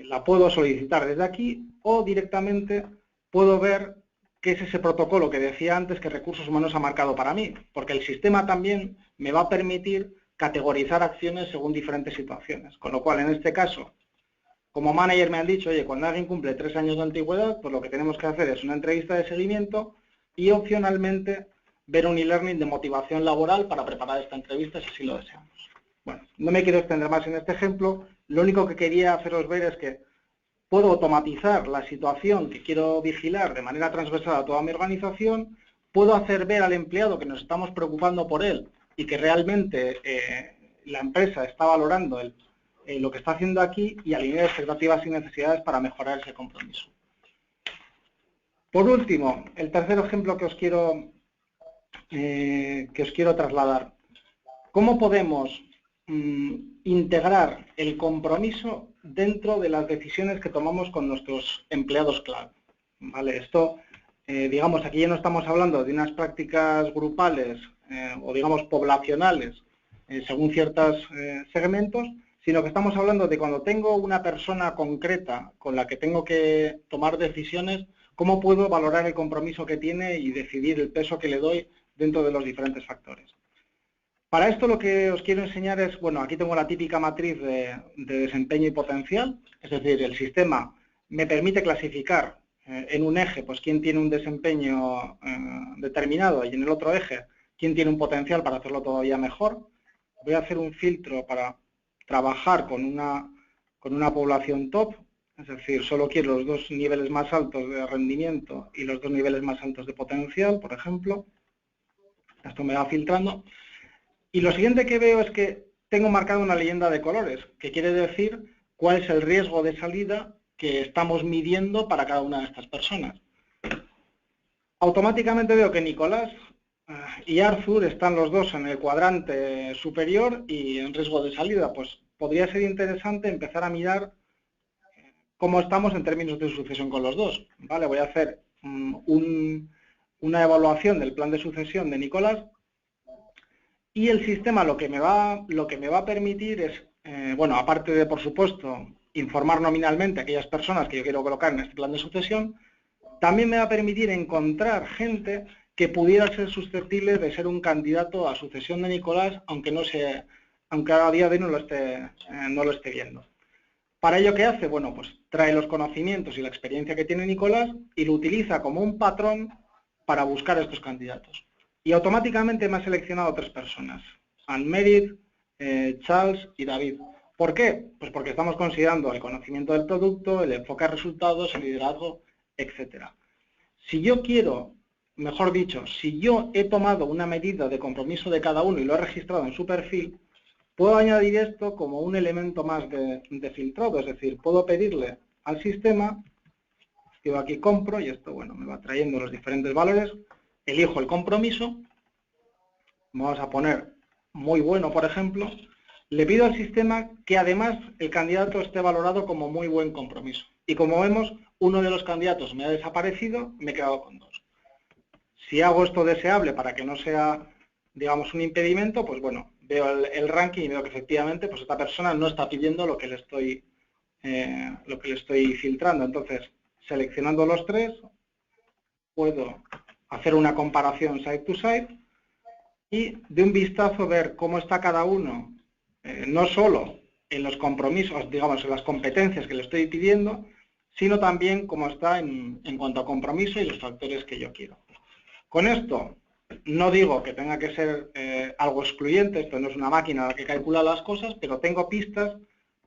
la puedo solicitar desde aquí o directamente puedo ver qué es ese protocolo que decía antes que Recursos Humanos ha marcado para mí, porque el sistema también me va a permitir categorizar acciones según diferentes situaciones. Con lo cual, en este caso, como manager me han dicho, oye, cuando alguien cumple 3 años de antigüedad, pues lo que tenemos que hacer es una entrevista de seguimiento y opcionalmente ver un e-learning de motivación laboral para preparar esta entrevista si así lo deseamos. Bueno, no me quiero extender más en este ejemplo, lo único que quería haceros ver es que puedo automatizar la situación que quiero vigilar de manera transversal a toda mi organización, puedo hacer ver al empleado que nos estamos preocupando por él y que realmente la empresa está valorando lo que está haciendo aquí y alinear expectativas y necesidades para mejorar ese compromiso. Por último, el tercer ejemplo que os quiero trasladar. ¿Cómo podemos integrar el compromiso dentro de las decisiones que tomamos con nuestros empleados clave? ¿Vale? Esto, digamos, aquí ya no estamos hablando de unas prácticas grupales o, digamos, poblacionales según ciertos segmentos, sino que estamos hablando de cuando tengo una persona concreta con la que tengo que tomar decisiones, cómo puedo valorar el compromiso que tiene y decidir el peso que le doy dentro de los diferentes factores. Para esto lo que os quiero enseñar es, bueno, aquí tengo la típica matriz de desempeño y potencial, es decir, el sistema me permite clasificar en un eje, pues quién tiene un desempeño determinado y en el otro eje, quién tiene un potencial para hacerlo todavía mejor. Voy a hacer un filtro para trabajar con una población top, es decir, solo quiero los 2 niveles más altos de rendimiento y los 2 niveles más altos de potencial, por ejemplo. Esto me va filtrando. Y lo siguiente que veo es que tengo marcada una leyenda de colores, que quiere decir cuál es el riesgo de salida que estamos midiendo para cada una de estas personas. Automáticamente veo que Nicolás y Arthur están los dos en el cuadrante superior y en riesgo de salida. Pues podría ser interesante empezar a mirar cómo estamos en términos de sucesión con los dos. ¿Vale? Voy a hacer una evaluación del plan de sucesión de Nicolás. Y el sistema lo que me va a permitir es, bueno, aparte de, por supuesto, informar nominalmente a aquellas personas que yo quiero colocar en este plan de sucesión, también me va a permitir encontrar gente que pudiera ser susceptible de ser un candidato a sucesión de Nicolás, aunque a día de hoy no lo esté viendo. ¿Para ello qué hace? Bueno, pues trae los conocimientos y la experiencia que tiene Nicolás y lo utiliza como un patrón para buscar estos candidatos. Y automáticamente me ha seleccionado 3 personas, Anne-Merit, Charles y David. ¿Por qué? Pues porque estamos considerando el conocimiento del producto, el enfoque a resultados, el liderazgo, etc. Si yo quiero, mejor dicho, si yo he tomado una medida de compromiso de cada uno y lo he registrado en su perfil, puedo añadir esto como un elemento más de filtrado, es decir, puedo pedirle al sistema, escribo aquí compro y esto, bueno, me va trayendo los diferentes valores. Elijo el compromiso, vamos a poner muy bueno, por ejemplo, le pido al sistema que además el candidato esté valorado como muy buen compromiso. Y como vemos, uno de los candidatos me ha desaparecido, me he quedado con 2. Si hago esto deseable para que no sea, digamos, un impedimento, pues bueno, veo el ranking y veo que efectivamente pues esta persona no está pidiendo lo que le estoy filtrando. Entonces, seleccionando los 3, puedo hacer una comparación side to side y de un vistazo ver cómo está cada uno, no solo en los compromisos, digamos, en las competencias que le estoy pidiendo, sino también cómo está en cuanto a compromiso y los factores que yo quiero. Con esto, no digo que tenga que ser algo excluyente, esto no es una máquina que calcula las cosas, pero tengo pistas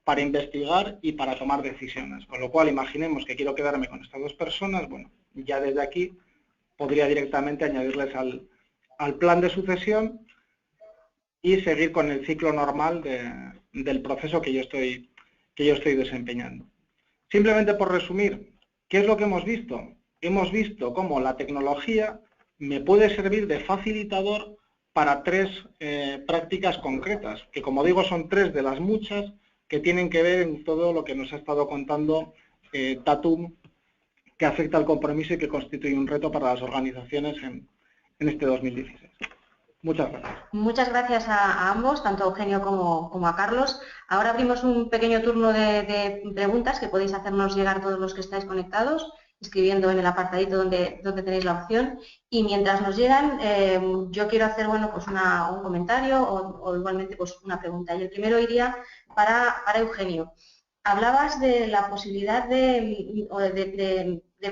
para investigar y para tomar decisiones. Con lo cual, imaginemos que quiero quedarme con estas dos personas, bueno, ya desde aquí podría directamente añadirles al plan de sucesión y seguir con el ciclo normal del proceso que yo estoy desempeñando. Simplemente por resumir, ¿qué es lo que hemos visto? Hemos visto cómo la tecnología me puede servir de facilitador para tres prácticas concretas, que como digo son tres de las muchas que tienen que ver en todo lo que nos ha estado contando Tatum, que afecta al compromiso y que constituye un reto para las organizaciones en este 2016. Muchas gracias. Muchas gracias a ambos, tanto a Eugenio como a Carlos. Ahora abrimos un pequeño turno de preguntas que podéis hacernos llegar todos los que estáis conectados, escribiendo en el apartadito donde tenéis la opción. Y mientras nos llegan, yo quiero hacer pues un comentario o igualmente pues una pregunta. Y el primero iría para Eugenio. Hablabas de la posibilidad de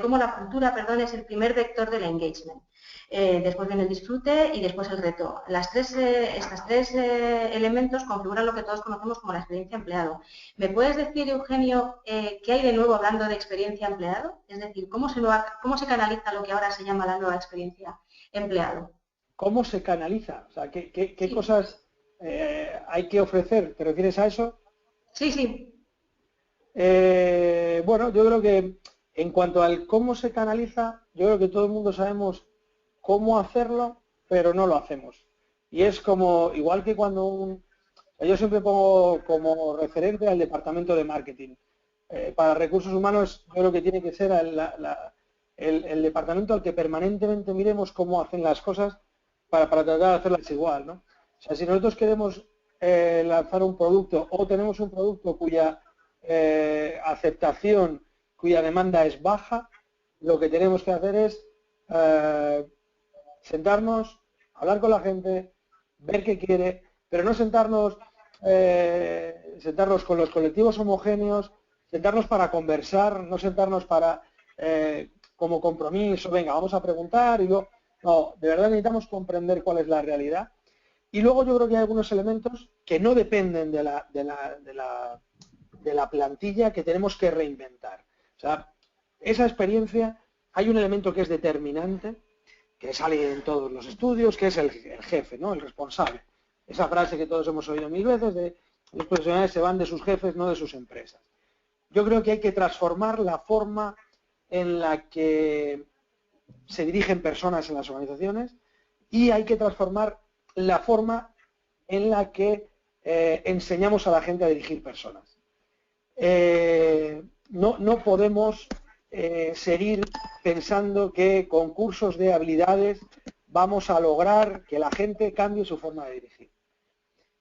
cómo la cultura, es el primer vector del engagement. Después viene el disfrute y después el reto. Estos tres elementos configuran lo que todos conocemos como la experiencia empleado. ¿Me puedes decir, Eugenio, qué hay de nuevo hablando de experiencia empleado? Es decir, ¿cómo se canaliza lo que ahora se llama la nueva experiencia empleado? ¿Cómo se canaliza? O sea, ¿qué cosas hay que ofrecer? ¿Te refieres a eso? Sí. Bueno, yo creo que en cuanto al cómo se canaliza, yo creo que todo el mundo sabemos cómo hacerlo, pero no lo hacemos. Y es como, igual que cuando yo siempre pongo como referente al departamento de marketing. Para recursos humanos, yo creo que tiene que ser el departamento al que permanentemente miremos cómo hacen las cosas para tratar de hacerlas igual, ¿no? O sea, si nosotros queremos lanzar un producto o tenemos un producto cuya aceptación, cuya demanda es baja, lo que tenemos que hacer es sentarnos, hablar con la gente, ver qué quiere, pero no sentarnos con los colectivos homogéneos, sentarnos para conversar, no sentarnos para como compromiso, venga, vamos a preguntar y luego, no, de verdad necesitamos comprender cuál es la realidad. Y luego yo creo que hay algunos elementos que no dependen de la plantilla que tenemos que reinventar. O sea, esa experiencia, hay un elemento que es determinante, que sale en todos los estudios, que es el jefe, ¿no? El responsable. Esa frase que todos hemos oído mil veces de los profesionales se van de sus jefes, no de sus empresas. Yo creo que hay que transformar la forma en la que se dirigen personas en las organizaciones y hay que transformar la forma en la que enseñamos a la gente a dirigir personas. No podemos seguir pensando que con cursos de habilidades vamos a lograr que la gente cambie su forma de dirigir.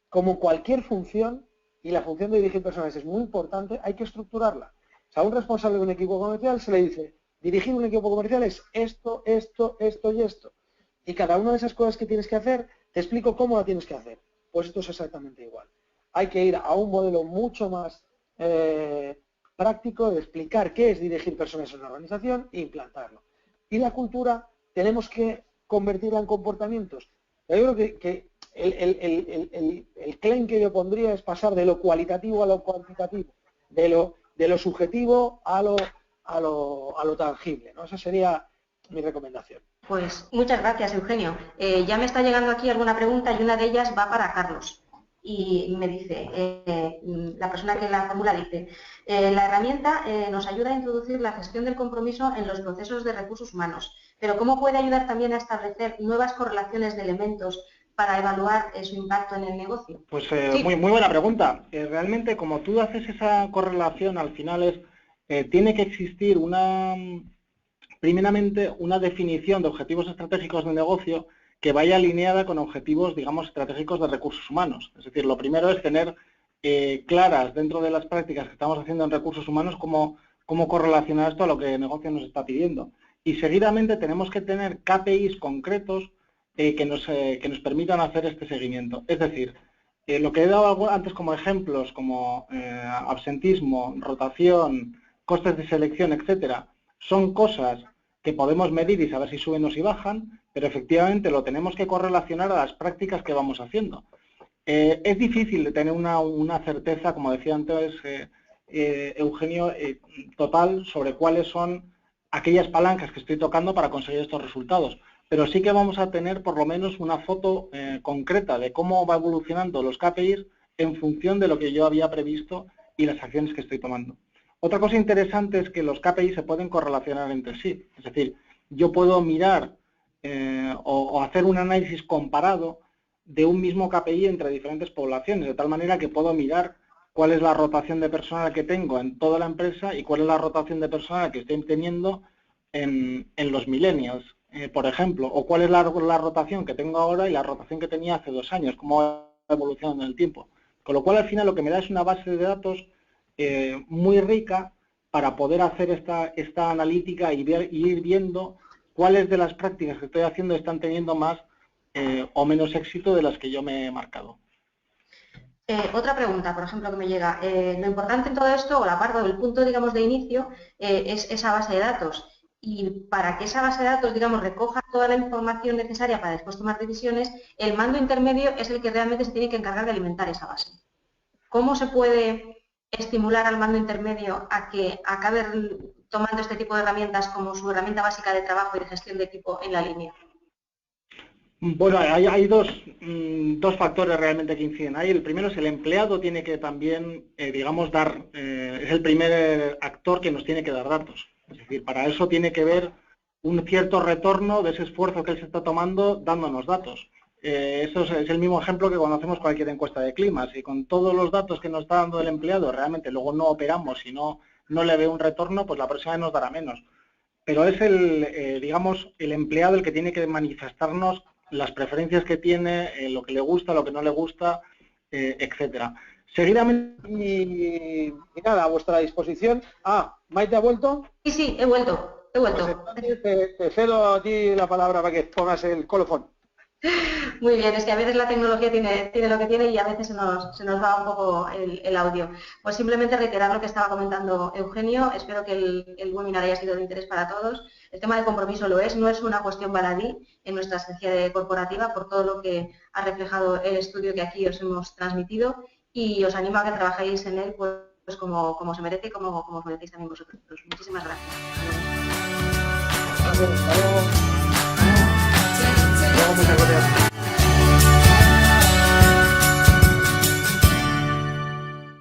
Como cualquier función, y la función de dirigir personas es muy importante, hay que estructurarla. O sea, a un responsable de un equipo comercial se le dice, dirigir un equipo comercial es esto, esto, esto y esto. Y cada una de esas cosas que tienes que hacer, te explico cómo la tienes que hacer. Pues esto es exactamente igual. Hay que ir a un modelo mucho más práctico de explicar qué es dirigir personas en una organización e implantarlo. Y la cultura tenemos que convertirla en comportamientos. Yo creo que el claim que yo pondría es pasar de lo cualitativo a lo cuantitativo, de lo subjetivo a lo tangible, ¿no? Esa sería mi recomendación. Pues muchas gracias, Eugenio. Ya me está llegando aquí alguna pregunta y una de ellas va para Carlos. Y me dice, la persona que la formula dice, la herramienta nos ayuda a introducir la gestión del compromiso en los procesos de recursos humanos, pero ¿cómo puede ayudar también a establecer nuevas correlaciones de elementos para evaluar su impacto en el negocio? Pues sí. Muy buena pregunta. Realmente, como tú haces esa correlación, al final tiene que existir primeramente una definición de objetivos estratégicos de negocio que vaya alineada con objetivos, digamos, estratégicos de recursos humanos. Es decir, lo primero es tener claras dentro de las prácticas que estamos haciendo en recursos humanos cómo correlacionar esto a lo que el negocio nos está pidiendo. Y seguidamente tenemos que tener KPIs concretos que nos permitan hacer este seguimiento. Es decir, Lo que he dado antes como ejemplos, como absentismo, rotación, costes de selección, etcétera, son cosas que podemos medir y saber si suben o si bajan, pero efectivamente lo tenemos que correlacionar a las prácticas que vamos haciendo. Es difícil de tener una certeza, como decía antes Eugenio, total sobre cuáles son aquellas palancas que estoy tocando para conseguir estos resultados, pero sí que vamos a tener por lo menos una foto concreta de cómo va evolucionando los KPIs en función de lo que yo había previsto y las acciones que estoy tomando. Otra cosa interesante es que los KPIs se pueden correlacionar entre sí, es decir, yo puedo mirar o hacer un análisis comparado de un mismo KPI entre diferentes poblaciones, de tal manera que puedo mirar cuál es la rotación de personal que tengo en toda la empresa y cuál es la rotación de personal que estoy teniendo en los millennials, por ejemplo, o cuál es la rotación que tengo ahora y la rotación que tenía hace 2 años, cómo va evolucionando en el tiempo. Con lo cual, al final, lo que me da es una base de datos muy rica para poder hacer esta analítica y ir viendo cuáles de las prácticas que estoy haciendo están teniendo más o menos éxito de las que yo me he marcado. Otra pregunta, por ejemplo, que me llega. Lo importante en todo esto, o la parte del punto, digamos, de inicio, es esa base de datos. Y para que esa base de datos, digamos, recoja toda la información necesaria para después tomar decisiones, el mando intermedio es el que realmente se tiene que encargar de alimentar esa base. ¿Cómo se puede estimular al mando intermedio a que acabe tomando este tipo de herramientas como su herramienta básica de trabajo y de gestión de equipo en la línea? Bueno, hay dos factores realmente que inciden ahí. El primero es el empleado tiene que también, digamos, es el primer actor que nos tiene que dar datos. Es decir, para eso tiene que ver un cierto retorno de ese esfuerzo que él se está tomando dándonos datos. Eso es el mismo ejemplo que cuando hacemos cualquier encuesta de clima. Si con todos los datos que nos está dando el empleado realmente luego no operamos y no le ve un retorno, pues la próxima vez nos dará menos. Pero es digamos, el empleado el que tiene que manifestarnos las preferencias que tiene, lo que le gusta, lo que no le gusta, etcétera. Seguidamente... Y nada, a vuestra disposición. ¿Maite ha vuelto? Sí, he vuelto. Pues te cedo a ti la palabra para que pongas el colofón. Muy bien, es que a veces la tecnología tiene lo que tiene y a veces se nos va un poco el audio. Pues simplemente reiterar lo que estaba comentando Eugenio. Espero que el webinar haya sido de interés para todos. El tema del compromiso lo es, no es una cuestión baladí en nuestra estrategia corporativa por todo lo que ha reflejado el estudio que aquí os hemos transmitido y os animo a que trabajéis en él pues como se merece y como os merecéis también vosotros. Muchísimas gracias. Muchas gracias.